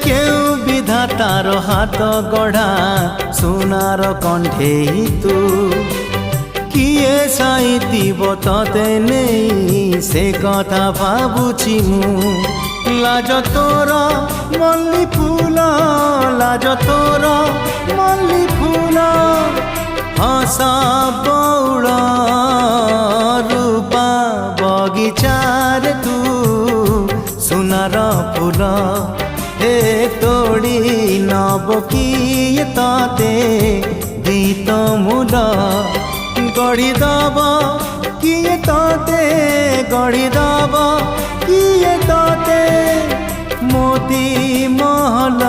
কেউ বিধাতার হাত গড়া সোনার কণ্ঠেই তু কিয়ে সাইতিব ততে নেই সে কথা ভাবুছি মু লাজ তোর মল্লি ফুল লাজ তোর মল্লি ফুল হস বৌড় রূপা বগিচার তু সোনার ফুল হে তোড়ি নব কিয়ে ততে গীত মূল গড়ি দব কিয়ে ততে গড়ি দব কিয়ে ততে মোতি মহল